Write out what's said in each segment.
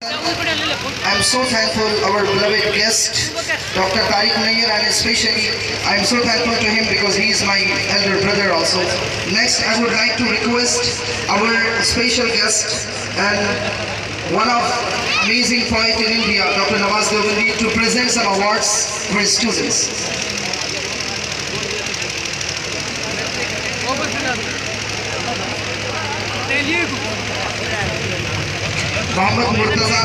I am so thankful our beloved guest, Dr. Tariq Nair, and especially I am so thankful to him because he is my elder brother also. Next, I would like to request our special guest and one of amazing poet in India, Dr. Nawaz DBD, to present some awards for his students. Mohammed Murtaza,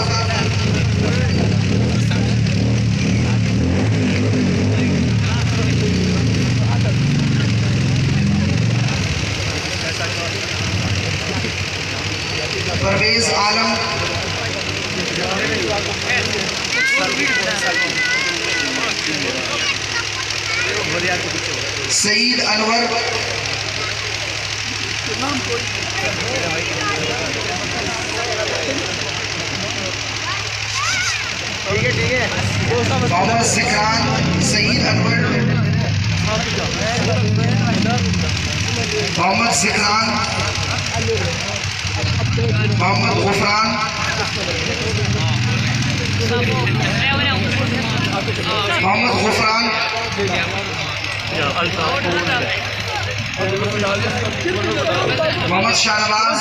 Parvez Alam, Saeed Anwar, Mohammed Zikran, Saeed Anwar, Mohammed Zikran, Mohammed Ghufran, Mohammed Ghufran, Mohammed Shahnawaz,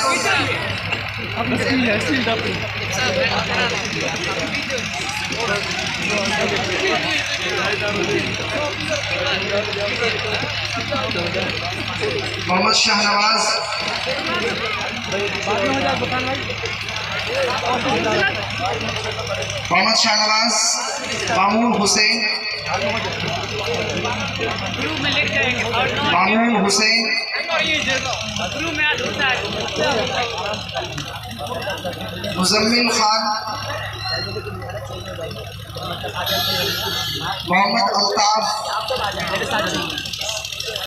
Mohammed Shahnawaz, Mohammed Shahnawaz, Mamoon Hussain, Mamoon Hussain, Muzammil Khan, Mohammed Altaf,